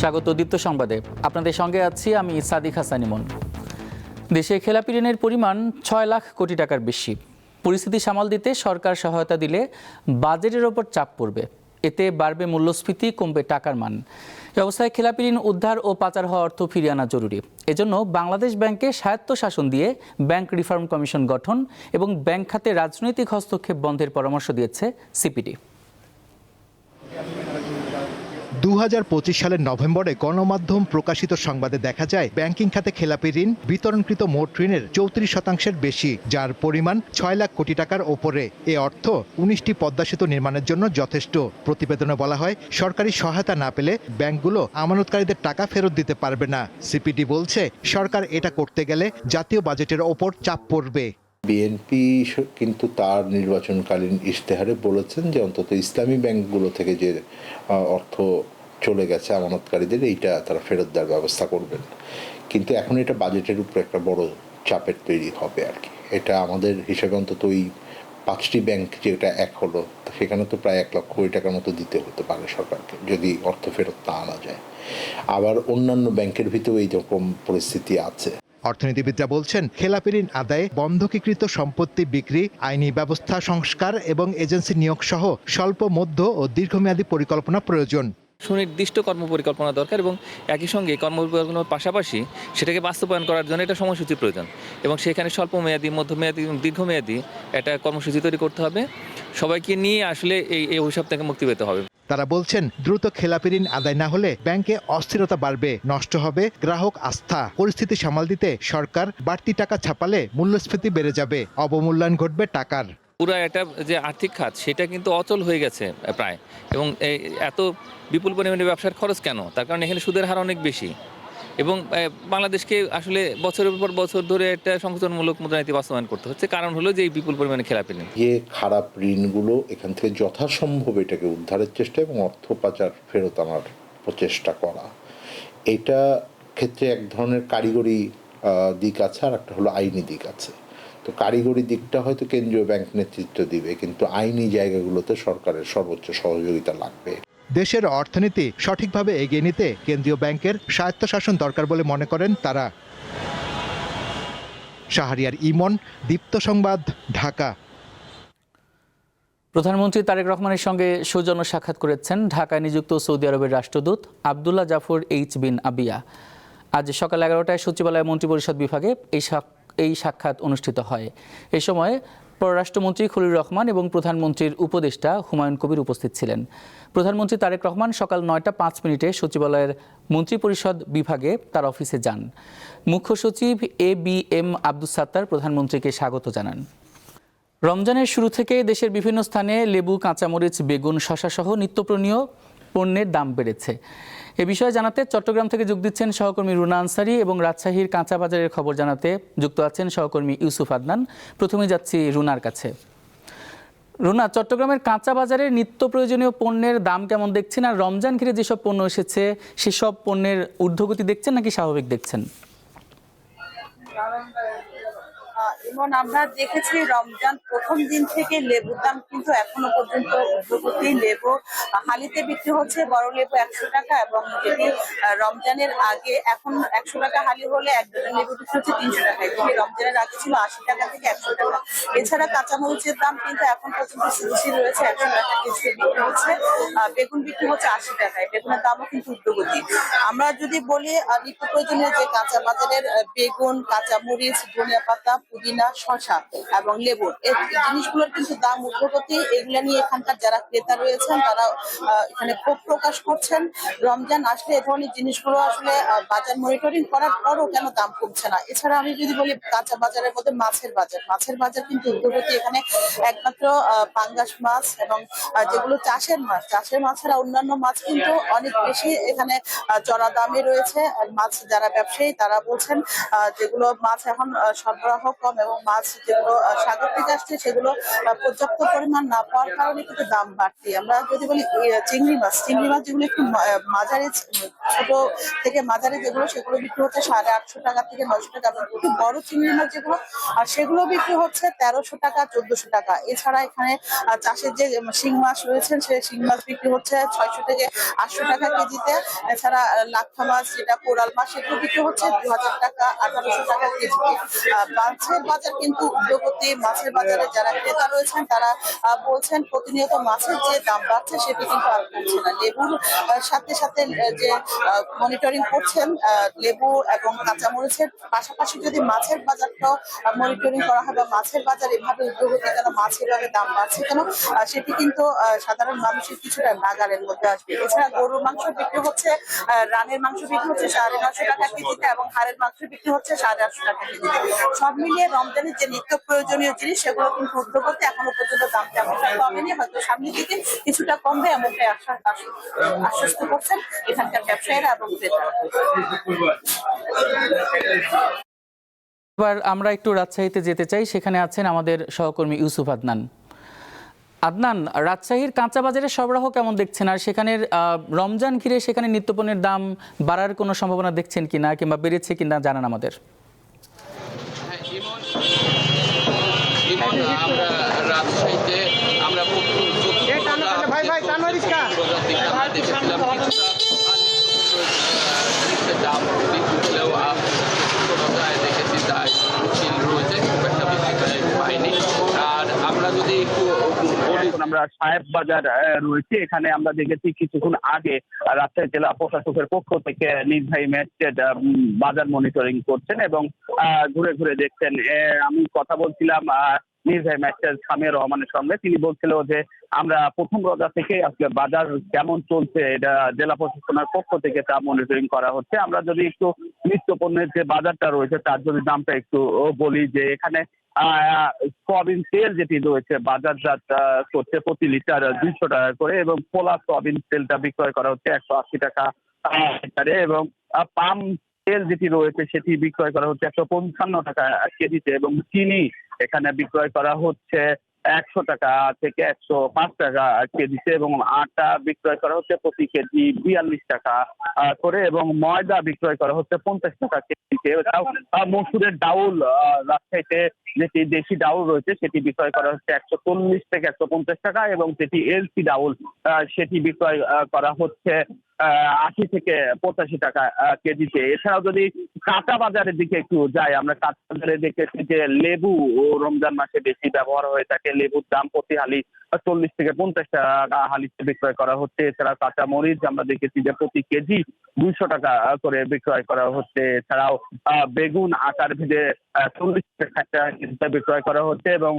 স্বাগত দীপ্ত সংবাদে। আপনাদের সঙ্গে আছি আমি সাদিক হাসান ইমন। দেশে খেলাপি ঋণের পরিমাণ ৬ লাখ কোটি টাকার বেশি। পরিস্থিতি সামাল দিতে সরকার সহায়তা দিলে বাজেটের ওপর চাপ পড়বে। এতে বাড়বে মূল্যস্ফীতি, কমবে টাকার মান। এ অবস্থায় খেলাপি ঋণ উদ্ধার ও পাচার হওয়া অর্থ ফিরিয়ে আনা জরুরি। এজন্য বাংলাদেশ ব্যাংকে স্বায়ত্তশাসন দিয়ে ব্যাংক রিফর্ম কমিশন গঠন এবং ব্যাংক খাতে রাজনৈতিক হস্তক্ষেপ বন্ধের পরামর্শ দিয়েছে সিপিডি। ২০২৫ সালের নভেম্বরে গণমাধ্যম প্রকাশিত সংবাদে দেখা যায় ব্যাংকিং খাতে খেলাপি ঋণ বিতরণকৃত মোট ঋণের ৩৪% বেশি, যার পরিমাণ ৬ লাখ কোটি টাকার ওপরে। এ অর্থ ১৯টি পদ্মা সেতু নির্মাণের জন্য যথেষ্ট। প্রতিবেদনে বলা হয়, সরকারি সহায়তা না পেলে ব্যাংকগুলো আমানতকারীদের টাকা ফেরত দিতে পারবে না। সিপিডি বলছে, সরকার এটা করতে গেলে জাতীয় বাজেটের ওপর চাপ পড়বে। বিএনপি কিন্তু তার নির্বাচনকালীন ইশতেহারে বলেছেন যে অন্তত ইসলামী ব্যাংকগুলো থেকে যে অর্থ চলে গেছে আমানতকারীদের, এইটা তারা ফেরত দেওয়ার ব্যবস্থা করবেন। কিন্তু এখন এটা বাজেটের উপর একটা বড় চাপের তৈরি হবে আর কি। এটা আমাদের হিসেবে অন্তত ওই 5টি ব্যাংক যেটা এক হলো, সেখানে তো প্রায় 1 লক্ষ কোটি টাকার মতো দিতে হতে পারে সরকারকে যদি অর্থ ফেরত না আনা যায়। আবার অন্যান্য ব্যাংকের ভিতরেও এইরকম পরিস্থিতি আছে। অর্থনীতিবিদরা বলছেন, খেলাপি ঋণ আদায়ে বন্ধকীকৃত সম্পত্তি বিক্রি, আইনি ব্যবস্থা সংস্কার এবং এজেন্সি নিয়োগ সহ স্বল্প, মধ্য ও দীর্ঘমেয়াদী পরিকল্পনা প্রয়োজন। সুনির্দিষ্ট কর্মপরিকল্পনা দরকার এবং একই সঙ্গে কর্মপরিকল্পনার পাশাপাশি সেটাকে বাস্তবায়ন করার জন্য একটা সময়সূচি প্রয়োজন এবং সেখানে স্বল্প মেয়াদী, মধ্যমেয়াদী এবং দীর্ঘমেয়াদী একটা কর্মসূচি তৈরি করতে হবে। সবাইকে নিয়ে আসলে এই অভিশাপ থেকে মুক্তি পেতে হবে। তারা বলছেন, দ্রুত খেলাপি ঋণ আদায় না হলে ব্যাংকে অস্থিরতা বাড়বে, নষ্ট হবে গ্রাহক আস্থা। পরিস্থিতি সামাল দিতে সরকার বাড়তি টাকা ছাপালে মূল্যস্ফীতি বেড়ে যাবে, অবমূল্যায়ন ঘটবে টাকার। পুরো একটা যে আর্থিক খাত সেটা কিন্তু অচল হয়ে গেছে প্রায়, এবং এত বিপুল পরিমাণে ব্যবসার খরচ কেন? তার কারণ এখানে সুদের হার অনেক বেশি এবং বাংলাদেশকে আসলে বছরের পর বছর ধরে একটা সংকোচনমূলক মুদ্রানীতি বাস্তবায়ন করতে হচ্ছে। কারণ হলো যে এই বিপুল পরিমাণে খেলাপি ঋণ। যে খারাপ ঋণগুলো এখান থেকে যথাসম্ভব এটাকে উদ্ধারের চেষ্টা এবং অর্থ পাচার ফেরত আনার প্রচেষ্টা করা, এটা ক্ষেত্রে এক ধরনের কারিগরি দিক আছে, আর একটা হলো আইনি দিক আছে। তো কারিগরি দিকটা হয়তো কেন্দ্রীয় ব্যাংক নেতৃত্ব দিবে, কিন্তু আইনি জায়গাগুলোতে সরকারের সর্বোচ্চ সহযোগিতা লাগবে। দেশের অর্থনীতি সঠিকভাবে এগিয়ে নিতে কেন্দ্রীয় ব্যাংকের স্বায়ত্তশাসন দরকার বলে মনে করেন তারা। শাহরিয়ার ইমন, দীপ্ত সংবাদ, ঢাকা। প্রধানমন্ত্রী তারেক রহমানের সঙ্গে সৌজন্য সাক্ষাৎ করেছেন ঢাকায় নিযুক্ত সৌদি আরবের রাষ্ট্রদূত আবদুল্লাহ জাফর এইচ বিন আবিয়া। আজ সকাল 11টায় সচিবালয় মন্ত্রিপরিষদ বিভাগে এই সাক্ষাৎ অনুষ্ঠিত হয়। এ সময় পররাষ্ট্রমন্ত্রী খলিল রহমান এবং প্রধানমন্ত্রীর উপদেষ্টা হুমায়ুন কবির উপস্থিত ছিলেন। প্রধানমন্ত্রী তারেক রহমান সকাল 9টা 5 মিনিটে সচিবালয়ের মন্ত্রিপরিষদ বিভাগে তার অফিসে যান। মুখ্য সচিব ABM আব্দুস সাত্তার প্রধানমন্ত্রীকে স্বাগত জানান। রমজানের শুরু থেকে দেশের বিভিন্ন স্থানে লেবু, কাঁচামরিচ, বেগুন, শসাসহ নিত্যপ্রয়োজনীয় পণ্যের দাম বেড়েছে। এ বিষয়ে জানাতে চট্টগ্রাম থেকে যোগ দিচ্ছেন সহকর্মী রুনা আনসারি এবং রাজশাহীর কাঁচা বাজারের খবর জানাতে যুক্ত আছেন সহকর্মী ইউসুফ আদনান। প্রথমে যাচ্ছি রুনার কাছে। রুনা, চট্টগ্রামের কাঁচা বাজারের নিত্য প্রয়োজনীয় পণ্যের দাম কেমন দেখছেন, আর রমজান ঘিরে যেসব পণ্য এসেছে সেসব পণ্যের ঊর্ধ্বগতি দেখছেন নাকি স্বাভাবিক দেখছেন? এবং আমরা দেখেছি রমজান প্রথম দিন থেকে লেবুর দাম কিন্তু এখনো পর্যন্ত ঊর্ধ্বগতি। লেবু হালিতে বিক্রি হচ্ছে বড় লেবু 100 টাকা, এবং যেটি রমজানের আগে এখন 100 টাকা হালি হলে এক ডজন লেবু বিক্রি হচ্ছে 300 টাকায়, যেটি রমজানের আগে ছিল 80 টাকা থেকে 100 টাকা। এছাড়া কাঁচামরিচের দাম কিন্তু এখন পর্যন্ত স্থির রয়েছে, 100 টাকা কেজি বিক্রি হচ্ছে। বেগুন বিক্রি হচ্ছে 80 টাকায়, বেগুনের দামও কিন্তু ঊর্ধ্বগতি। আমরা যদি বলি নিত্য প্রয়োজনীয় যে কাঁচা বাজারের বেগুন, কাঁচামরিচ, ধনিয়া পাতা, পুদিনা, শসা এবং লেবুর এই জিনিসগুলোর কিন্তু দাম ঊর্ধ্বগতি। এগুলা নিয়ে এখানকার যারা ক্রেতা রয়েছেন তারা এখানে ক্ষোভ প্রকাশ করছেন। রমজান আসলে এ ধরনের জিনিসগুলো আসলে বাজার মনিটরিং করার পরও কেন দাম কমছে না। এছাড়া আমি যদি বলি কাঁচা বাজারের মধ্যে মাছের বাজার কিন্তু ঊর্ধ্বগতি। এখানে একমাত্র পাঙ্গাস মাছ এবং যেগুলো চাষের মাছ ছাড়া অন্যান্য মাছ কিন্তু অনেক বেশি এখানে চড়া দামে রয়েছে। মাছ যারা ব্যবসায়ী তারা বলছেন যেগুলো মাছ এখন সরবরাহ কম এবং মাছ যেগুলো সাগর থেকে আসছে সেগুলো পর্যাপ্ত পরিমাণ না পাওয়ার কারণে কিন্তু দাম বাড়তি। আমরা যদি বলি চিংড়ি মাছ যেগুলো একটু মাঝারি ছোট থেকে মাঝারি যেগুলো সেগুলো বিক্রি হচ্ছে 850 টাকা থেকে 900 টাকা, এবং খুব বড় চিংড়ি মাছ যেগুলো আর সেগুলো বিক্রি হচ্ছে 1300 টাকা 1400 টাকা। এছাড়া এখানে চাষের যে শিং মাছ রয়েছেন সেই শিং মাছ বিক্রি হচ্ছে 600 থেকে 800 টাকা কেজিতে। এছাড়া লাক্ষা মাছ যেটা কোরাল মাছ সেগুলো বিক্রি হচ্ছে 2000 টাকা 1800 টাকা কেজিতে। মাছের বাজার কিন্তু উদ্যোগতি মাছের বাজারে যারা ক্রেতা রয়েছেন তারা বলছেন প্রতিনিয়ত মাছের যে দাম বাড়ছে সেটি কিন্তু আর কমছে না। লেবুর সাথে সাথে যে মনিটরিং করছেন লেবু এবং কাঁচামরিচের পাশাপাশি যদি মাছের বাজারটাও মনিটরিং করা হয় বা মাছের বাজার এভাবে উদ্যোগতি কেন মাছ এভাবে দাম বাড়ছে কেন সেটি কিন্তু সাধারণ মানুষের কিছুটা নাগালের মধ্যে আসবে। এছাড়া গরুর মাংস বিক্রি হচ্ছে, রানের মাংস বিক্রি হচ্ছে 950 টাকা কেজিতে এবং হাড়ের মাংস বিক্রি হচ্ছে 850 টাকা কেজিতে। সব মিলিয়ে রমজানের যে নিত্য প্রয়োজনীয় জিনিস সেগুলো কিন্তু উদ্যোগতি এখনো পর্যন্ত দাম তেমনটা কমেনি, হয়তো সামনের দিকে কিছুটা কমবে এমনটাই আশ্বস্ত করছেন এখানকার ব্যবসায়ীরা এবং ক্রেতারা। এবার আমরা একটু রাজশাহীতে যেতে চাই, সেখানে আছেন আমাদের সহকর্মী ইউসুফ আদনান। আদনান, রাজশাহীর কাঁচা বাজারে সরবরাহ কেমন দেখছেন, আর সেখানের রমজান ঘিরে সেখানে নিত্যপণ্যের দাম বাড়ার কোনো সম্ভাবনা দেখছেন কিনা কিংবা বেড়েছে কিনা জানান আমাদের। আমরা রাজশাহীতে আমরা দাম হলেও দেখেছি তাই রয়েছে, খুব একটা বেশি পাইনি। আর আমরা যদি একটু বলি, আমরা সাহেব বাজার রয়েছে, এখানে আমরা দেখেছি কিছুক্ষণ আগে রাজশাহী জেলা প্রশাসকের পক্ষ থেকে নির্বাহী ম্যাজিস্ট্রেট বাজার মনিটরিং করছেন এবং ঘুরে ঘুরে দেখছেন। আমি কথা বলছিলাম নির্বাহী ম্যাজিস্ট্রেট সামিয়া রহমানের সঙ্গে, তিনি বলছিল যে আমরা প্রথম রোজা থেকে আজকে বাজার কেমন চলছে এটা জেলা প্রশাসনের পক্ষ থেকে তা মনিটরিং করা হচ্ছে। আমরা যদি একটু নিত্য পণ্যের যে বাজারটা রয়েছে তার যদি দামটা একটু বলি, যে এখানে সয়াবিন তেল যেটি রয়েছে বাজারজাত করছে প্রতি লিটার 200 টাকা করে, এবং পোলা সয়াবিন তেলটা বিক্রয় করা হচ্ছে 180 টাকা লিটারে, এবং পাম তেল যেটি রয়েছে সেটি বিক্রয় করা হচ্ছে 155 টাকা কেজিতে, এবং চিনি এখানে বিক্রয় করা হচ্ছে 100 টাকা থেকে 105 টাকা কেজিতে, এবং আটা বিক্রয় করা হচ্ছে প্রতি কেজি 42 টাকা করে, এবং ময়দা বিক্রয় করা হচ্ছে 50 টাকা কেজিতে। মসুরের ডাউল রাজশাহীতে যেটি দেশি ডাউল রয়েছে সেটি বিক্রয় করা হচ্ছে 140 থেকে 150 টাকা, এবং যেটি এলসি ডাউল সেটি বিক্রয় করা হচ্ছে 80 থেকে 85 টাকা কেজিতে। এছাড়াও যদি কাঁচা বাজারের দিকে একটু যাই, আমরা কাঁচা বাজারে দেখেছি যে লেবু রমজান মাসে বেশি ব্যবহার হয়ে থাকে। লেবুর দাম প্রতি হালি 40 থেকে 50 টাকা হালিতে বিক্রয় করা হচ্ছে। এছাড়া কাঁচা মরিচ আমরা দেখেছি যে প্রতি কেজি 200 টাকা করে বিক্রয় করা হচ্ছে। এছাড়াও বেগুন আটার ভেজে 40 টাকা কেজিতে বিক্রয় করা হচ্ছে, এবং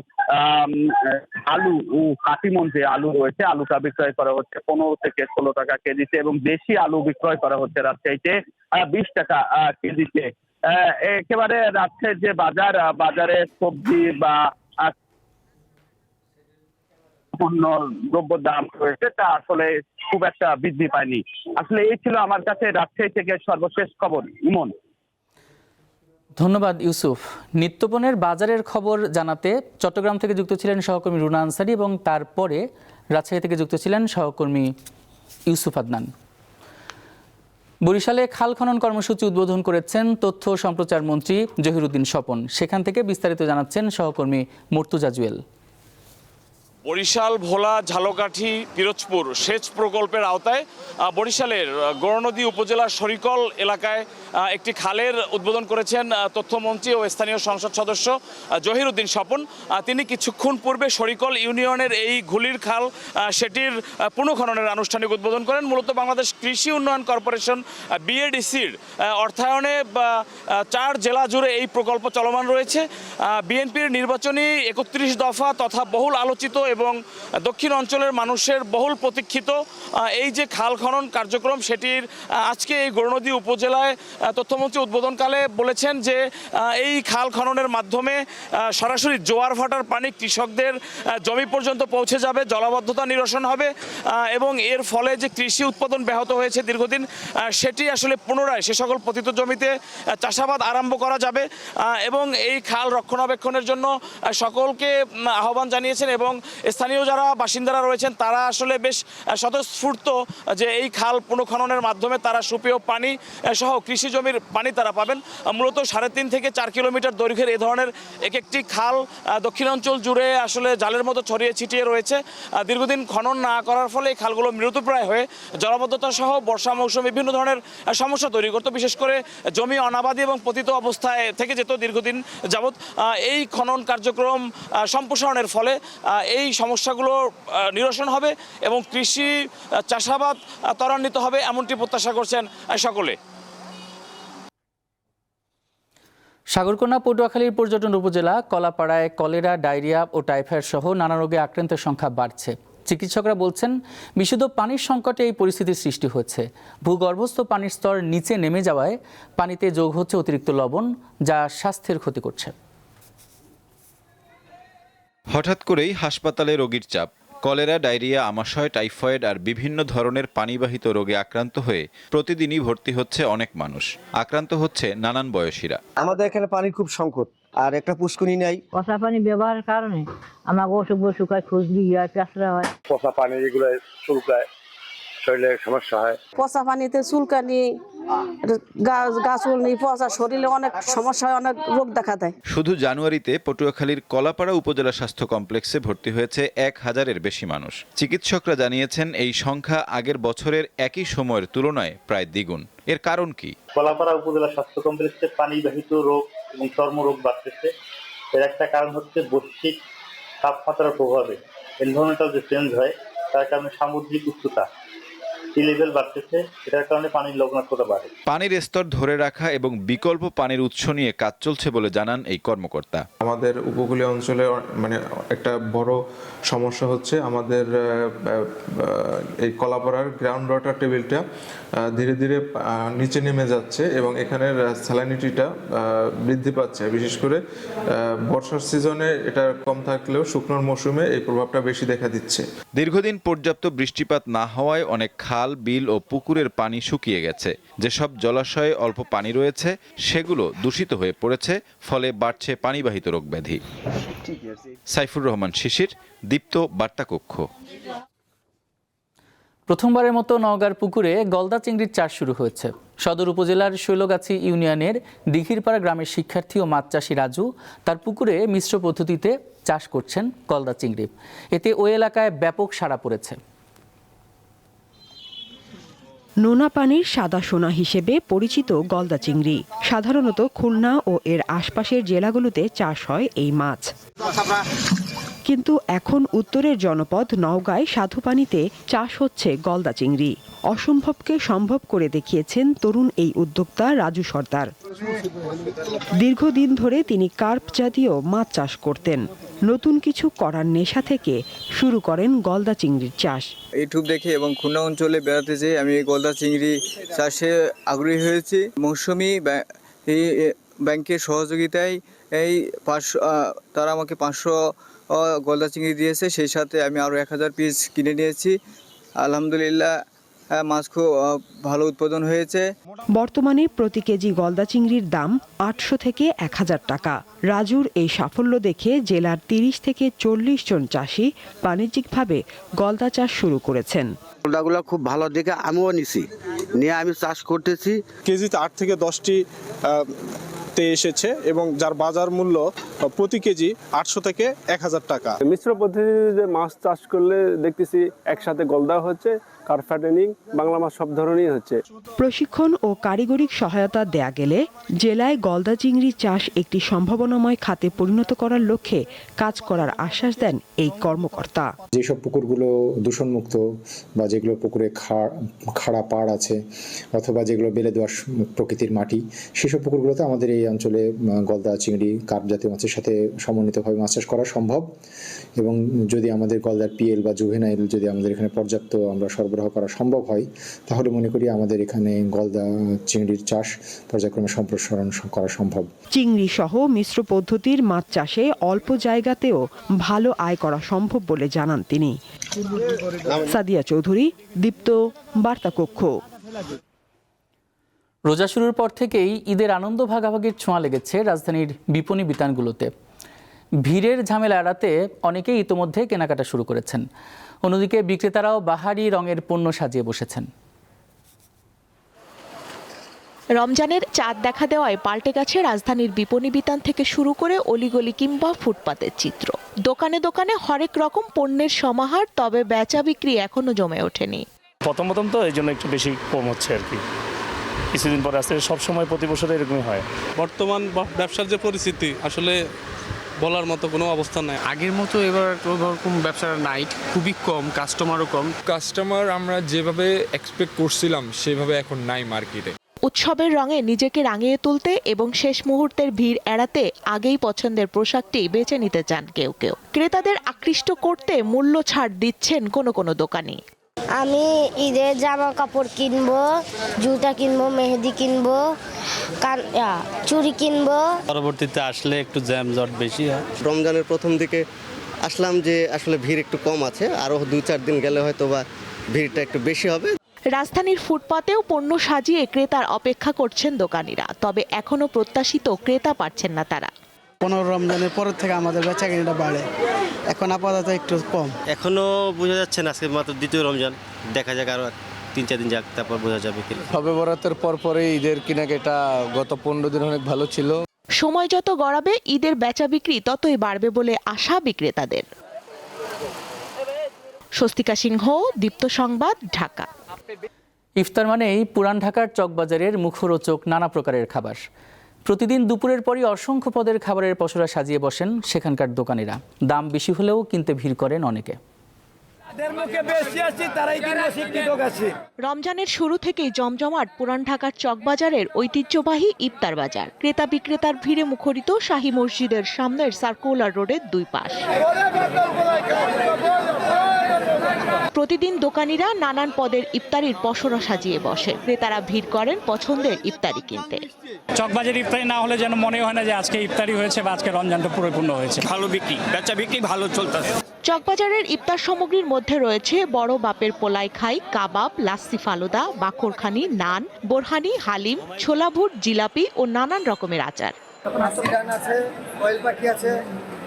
আলু ও কাটিমন যে আলু রয়েছে আলুটা বিক্রয় করা হচ্ছে 15 থেকে 16 টাকা কেজিতে, এবং দেশি আলু বিক্রয় করা হচ্ছে রাজশাহীতে 20 টাকা কেজিতে। একেবারে রাজশাহীর যে বাজারে সবজি বা পণ্য দ্রব্য দাম রয়েছে তা আসলে খুব একটা বৃদ্ধি পায়নি। আসলে এই ছিল আমার কাছে রাজশাহী থেকে সর্বশেষ খবর। ইমন। ধন্যবাদ ইউসুফ। নিত্যপণ্যের বাজারের খবর জানাতে চট্টগ্রাম থেকে যুক্ত ছিলেন সহকর্মী রুনা আনসারি, এবং তারপরে রাজশাহী থেকে যুক্ত ছিলেন সহকর্মী ইউসুফ আদনান। বরিশালে খাল খনন কর্মসূচি উদ্বোধন করেছেন তথ্য ও সম্প্রচার মন্ত্রী জহিরুদ্দিন স্বপন। সেখান থেকে বিস্তারিত জানাচ্ছেন সহকর্মী মুর্তুজা জুয়েল। বরিশাল, ভোলা, ঝালকাঠি, পিরোজপুর সেচ প্রকল্পের আওতায় বরিশালের গৌরনদী উপজেলার শরিকল এলাকায় একটি খালের উদ্বোধন করেছেন তথ্যমন্ত্রী ও স্থানীয় সংসদ সদস্য জহিরুদ্দিন স্বপন। তিনি কিছুক্ষণ পূর্বে শরিকল ইউনিয়নের এই ঘুলির খাল সেটির পুনঃখননের আনুষ্ঠানিক উদ্বোধন করেন। মূলত বাংলাদেশ কৃষি উন্নয়ন কর্পোরেশন বিএডিসির অর্থায়নে 4 জেলা জুড়ে এই প্রকল্প চলমান রয়েছে। বিএনপির নির্বাচনী 31 দফা তথা বহুল আলোচিত এবং দক্ষিণ অঞ্চলের মানুষের বহুল প্রতীক্ষিত এই যে খাল খনন কার্যক্রম, সেটির আজকে এই গৌরনদী উপজেলায় তথ্যমন্ত্রী উদ্বোধনকালে বলেছেন যে এই খাল খননের মাধ্যমে সরাসরি জোয়ার ভাটার পানি কৃষকদের জমি পর্যন্ত পৌঁছে যাবে, জলাবদ্ধতা নিরসন হবে এবং এর ফলে যে কৃষি উৎপাদন ব্যাহত হয়েছে দীর্ঘদিন, সেটি আসলে পুনরায় সে সকল পতিত জমিতে চাষাবাদ আরম্ভ করা যাবে এবং এই খাল রক্ষণাবেক্ষণের জন্য সকলকে আহ্বান জানিয়েছেন এবং স্থানীয় যারা বাসিন্দারা রয়েছেন তারা আসলে বেশ স্বতঃস্ফূর্ত যে এই খাল পুনঃখননের মাধ্যমে তারা সুপেয় পানি সহ কৃষি জমির পানি তারা পাবেন। মূলত 3.5 থেকে 4 কিলোমিটার দৈর্ঘ্যের এই ধরনের একটি খাল দক্ষিণাঞ্চল জুড়ে আসলে জালের মতো ছড়িয়ে ছিটিয়ে রয়েছে। দীর্ঘদিন খনন না করার ফলে এই খালগুলো মৃতপ্রায় হয়ে জলাবদ্ধতা সহ বর্ষা মৌসুমে বিভিন্ন ধরনের সমস্যা তৈরি করতো, বিশেষ করে জমি অনাবাদি এবং পতিত অবস্থায় থেকে যেত দীর্ঘদিন যাবৎ। এই খনন কার্যক্রম সম্প্রসারণের ফলে এই সমস্যাগুলো নিরসন হবে এবং কৃষি চাষাবাদ ত্বরান্বিত হবে, এমনটি প্রত্যাশা করছেন সকলে। সাগরকন্যা পটুয়াখালীর পর্যটন উপজেলা কলাপাড়ায় কলেরা, ডায়রিয়া ও টাইফয়েড সহ নানা রোগে আক্রান্তের সংখ্যা বাড়ছে। চিকিৎসকরা বলছেন বিশুদ্ধ পানির সংকটে এই পরিস্থিতির সৃষ্টি হচ্ছে। ভূগর্ভস্থ পানির স্তর নিচে নেমে যাওয়ায় পানিতে যোগ হচ্ছে অতিরিক্ত লবণ, যা স্বাস্থ্যের ক্ষতি করছে। হঠাৎ করেই হাসপাতালে রোগীর চাপ। কলেরা, ডায়রিয়া, আমাশয়, টাইফয়েড আর বিভিন্ন ধরনের পানিবাহিত রোগে আক্রান্ত হয়ে প্রতিদিনই ভর্তি হচ্ছে অনেক মানুষ। আক্রান্ত হচ্ছে নানান বয়সীরা। আমাদের এখানে পানি খুব সংকট, আর একটা পুষ্করণী নাই। পচা পানি ব্যবহারের কারণে আমার অসুখ শুকায়, খুজলি হয়, পেঁচড়া হয়। পচা পানি এগুলো চুলকায়, শরীরে সমস্যা হয়। পচা পানিতে চুলকানি, গাছুলনি, পচা শরীরে অনেক সমস্যা হয়, অনেক রোগ দেখা দেয়। শুধু জানুয়ারিতে পটুয়াখালীর কলাপাড়া উপজেলা স্বাস্থ্য কমপ্লেক্সে ভর্তি হয়েছে 1000-এর বেশি মানুষ। চিকিৎসকরা জানিয়েছেন এই সংখ্যা আগের বছরের একই সময়ের তুলনায় প্রায় দ্বিগুণ। এর কারণ কি? কলাপাড়া উপজেলা স্বাস্থ্য কমপ্লেক্সে পানিবাহিত রোগ এবং চর্মরোগ বাড়তেছে। এর একটা কারণ হচ্ছে বৈশ্বিক তাপমাত্রার প্রভাবে এনভায়রনমেন্টাল যে চেঞ্জ হয়, তার কারণে সামুদ্রিক উচ্চতা সি লেভেল বাড়তেছে, এটার কারণে পানির লবণাক্ততা বাড়ে। পানির স্তর ধরে রাখা এবং বিকল্প পানির উৎস নিয়ে কাজ চলছে বলে জানান এই কর্মকর্তা। আমাদের উপকূলীয় অঞ্চলে একটা বড় সমস্যা হচ্ছে আমাদের এই কলাপাড়ার গ্রাউন্ড ওয়াটার টেবিলটা ধীরে ধীরে নিচে নেমে যাচ্ছে এবং এখানের স্যালাইনিটিটা বৃদ্ধি পাচ্ছে। বিশেষ করে বর্ষার সিজনে এটা কম থাকলেও শুকনোর মৌসুমে এই প্রভাবটা বেশি দেখা দিচ্ছে। দীর্ঘদিন পর্যাপ্ত বৃষ্টিপাত না হওয়ায় অনেক খাল, বিল ও পুকুরের পানি শুকিয়ে গেছে। যেসব জলাশয়ে অল্প পানি রয়েছে সেগুলো দূষিত হয়ে পড়েছে, ফলে বাড়ছে পানিবাহিত রোগব্যাধি। সাইফুর রহমান শিশির, দীপ্ত বার্তা কক্ষ। প্রথমবারের মতো নওগাঁর পুকুরে গলদা চিংড়ির চাষ শুরু হয়েছে। সদর উপজেলার শৈলগাছি ইউনিয়নের দিঘিরপাড়া গ্রামের শিক্ষার্থী ও মাছ চাষি রাজু তার পুকুরে মিশ্র পদ্ধতিতে চাষ করছেন গলদা চিংড়ি। এতে ওই এলাকায় ব্যাপক সাড়া পড়েছে। নোনা পানির সাদা সোনা হিসেবে পরিচিত গলদা চিংড়ি সাধারণত খুলনা ও এর আশপাশের জেলাগুলোতে চাষ হয় এই মাছ, কিন্তু এখন উত্তরের জনপদ নওগাঁয় স্বাদুপানিতে চাষ হচ্ছে গলদা চিংড়ি। অসম্ভবকে সম্ভব করে দেখিয়েছেন তরুণ এই উদ্যোক্তা রাজু সর্দার। দীর্ঘদিন ধরে তিনি কার্প জাতীয় মাছ চাষ করতেন। নতুন কিছু করার নেশা থেকে শুরু করেন গলদা চিংড়ির চাষ। ইউটিউব দেখে এবং খুলনা অঞ্চলে বেড়াতে যেয়ে আমি গলদা চিংড়ি চাষে আগ্রহী হয়েছি। মৌসুমি ব্যাংকের সহযোগিতায় তারা আমাকে 500 গলদা চিংড়ি দিয়েছে, সেই সাথে আমি আরও 1000 পিস কিনে নিয়েছি। আলহামদুলিল্লাহ মাছ খুব ভালো উৎপাদন হয়েছে। বর্তমানে প্রতি কেজি গলদা চিংড়ির দাম 800 থেকে 1000 টাকা। রাজুর এই সাফল্য দেখে জেলার 30 থেকে 40 জন চাষি বাণিজ্যিকভাবে গলদা চাষ শুরু করেছেন। গলদাগুলো খুব ভালো দেখে আমিও নিছি, নিয়ে আমি চাষ করতেছি। কেজিতে 8 থেকে 10টি এসেছে এবং যার বাজার মূল্য প্রতি কেজি 800 থেকে 1000 টাকা। মিশ্র পদ্ধতিতে মাছ চাষ করলে দেখতেছি একসাথে গলদা হচ্ছে, কার্প ফাটেনিং, বাংলা মাছ সব ধরনেরই হচ্ছে। প্রশিক্ষণ ও কারিগরিক সহায়তা দেয়া গেলে জেলায় গলদা চিংড়ি চাষ একটি সম্ভাবনাময় খাতে পরিণত করার লক্ষ্যে কাজ করার আশ্বাস দেন এই কর্মকর্তা। যেসব পুকুরগুলো দূষণমুক্ত বা যেগুলো পুকুরে খাড়া পাড় আছে অথবা যেগুলো বেলে দোআঁশ প্রকৃতির মাটি, সেসব পুকুরগুলোতে আমাদের এই অঞ্চলে গলদা চিংড়ি কার্প জাতীয় মাছের সাথে সমন্বিতভাবে মাছ চাষ করা সম্ভব। এবং যদি আমাদের গলদার পিএল বা জুভেনাইল যদি আমাদের এখানে পর্যাপ্ত আমরা সরবরাহ করা সম্ভব হয়, তাহলে মনে করি আমাদের এখানে গলদা চিংড়ির চাষ পর্যায়ক্রমে সম্প্রসারণ করা সম্ভব। চিংড়ি সহ মিশ্র পদ্ধতির মাছ চাষে অল্প জায়গাতেও ভালো আয় করা সম্ভব বলে জানান তিনি। সাদিয়া চৌধুরী, দীপ্ত, বার্তা কক্ষ। রোজা শুরুর পর থেকেই ঈদের আনন্দ ভাগাভাগির ছোঁয়া লেগেছে রাজধানীর বিপণী বিতানগুলোতে। ভিড়ের ঝামেলা এড়াতে অনেকেই ইতোমধ্যে কেনাকাটা শুরু করেছেন। অন্যদিকে বিক্রেতারাও বাহারি রঙের পণ্য সাজিয়ে বসেছেন। রমজানের চাঁদ দেখা দেওয়ায় পাল্টে গেছে রাজধানীর বিপণী বিতান থেকে শুরু করে অলিগলি কিংবা ফুটপাতের চিত্র। দোকানে দোকানে হরেক রকম পণ্যের সমাহার, তবে বেচা বিক্রি এখনো জমে ওঠেনি। প্রথম তো এই জন্য একটু বেশি কম হচ্ছে আর কি। কিছুদিন পরে আসলে সবসময় প্রতি বছর এরকমই হয়। বর্তমান ব্যবসার যে পরিস্থিতি আসলে বলার মতো কোনো অবস্থা নাই। আগের মতো এবার ওরকম ব্যবসা নাই, খুবই কম, কাস্টমারও কম। কাস্টমার আমরা যেভাবে এক্সপেক্ট করছিলাম সেভাবে এখন নাই মার্কেটে। উৎসবের রঙে নিজেকে রাঙিয়ে তুলতে এবং শেষ মুহূর্তের ভিড় এড়াতে আগেই পছন্দের পোশাকটি বেছে নিতে চান কেউ কেউ। ক্রেতাদের আকৃষ্ট করতে মূল্য ছাড় দিচ্ছেন কোনো কোনো দোকানি। আমি ঈদের জামা কাপড় কিনবো, জুতা কিনবো, মেহেদি কিনবো, চুড়ি কিনবো। পরবর্তীতে আসলে একটু জ্যামজট বেশি হয়। রমজানের প্রথম দিকে আসলাম যে আসলে ভিড় একটু কম আছে, আরো 2-4 দিন গেলে হয়তো বা ভিড়টা একটু বেশি হবে। রাজধানীর ফুটপাতেও পণ্য সাজিয়ে ক্রেতার অপেক্ষা করছেন দোকানিরা, তবে এখনো প্রত্যাশিত ক্রেতা পাচ্ছেন না তারা। 15 রমজানের পরের থেকে আমাদের বেচাকেনাটা বাড়ে, এখন আপাতত একটু কম। এখনো বোঝা যাচ্ছে না, আজকে মাত্র দ্বিতীয় রমজান, দেখা যাক আরো 3-4 দিন যাক, তারপর বোঝা যাবে। সবে বরাতের পরে ঈদের কেনাকাটা গত 15 দিন অনেক ভালো ছিল। সময় যত গড়াবে ঈদের বেচা বিক্রি ততই বাড়বে বলে আশা বিক্রেতাদের। স্বস্তিকা সিংহ, দীপ্ত সংবাদ, ঢাকা। ইফতার মানেই পুরান ঢাকার চকবাজারের মুখরোচক নানা প্রকারের খাবার। প্রতিদিন দুপুরের পরই অসংখ্য পদের খাবারের পসরা সাজিয়ে বসেন সেখানকার দোকানিরা। দাম বেশি হলেও কিনতে ভিড় করেন অনেকে। রমজানের শুরু থেকেই জমজমাট পুরান ঢাকার চকবাজারের ঐতিহ্যবাহী ইফতার বাজার। ক্রেতা বিক্রেতার ভিড়ে মুখরিত শাহী মসজিদের সামনের সার্কুলার রোডের দুই পাশ। প্রতিদিন দোকানিরা নানান পদের ইফতারির পসরা সাজিয়ে বসে। ক্রেতারা ভিড় করেন পছন্দের ইফতারি কিনতে। চকবাজার ইফতারি না হলে যেন মনে হয় না যে আজকে ইফতারি হয়েছে বা আজকে রমজানটা পরিপূর্ণ হয়েছে। ভালো বিক্রি, বেচা বিক্রি ভালো চলতেছে। চকবাজারের ইফতার সামগ্রীর মধ্যে রয়েছে বড় বাপের পোলাই খাই, কাবাব, লাচ্ছি ফালুদা, বাকরখানি, নান, বোরহানি, হালিম, ছোলা ভুট, জিলাপি ও নানান রকমের আচার।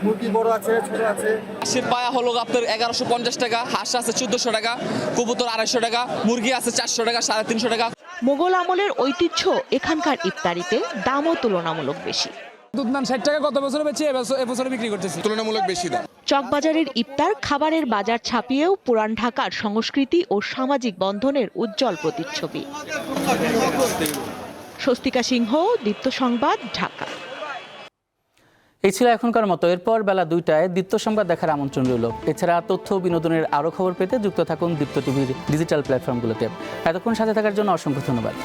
মুরগি বড় আছে, ছোট আছে। হাঁসের পায়া হলো আপনার 1150 টাকা, হাঁস আছে 1400 টাকা, কবুতর 250 টাকা, মুরগি আছে 400 টাকা, 350 টাকা। মোগল আমলের ঐতিহ্য এখানকার ইফতারিতে দামও তুলনামূলক বেশি। দুধনান 60 টাকা গত বছর বেচে এবছর বিক্রি করতেছি, তুলনামূলক বেশি দাম। চকবাজারের ইফতার খাবারের বাজার ছাপিয়েও পুরান ঢাকার সংস্কৃতি ও সামাজিক বন্ধনের উজ্জ্বল প্রতিচ্ছবি। স্বস্তিকা সিংহ, দীপ্ত সংবাদ, ঢাকা। এই ছিল এখনকার মতো। এরপর বেলা 2টায় দীপ্ত সংবাদ দেখার আমন্ত্রণ রইল। এছাড়া তথ্য বিনোদনের আরও খবর পেতে যুক্ত থাকুন দীপ্ত টিভির ডিজিটাল প্ল্যাটফর্মগুলোতে। এতক্ষণ সাথে থাকার জন্য অসংখ্য ধন্যবাদ।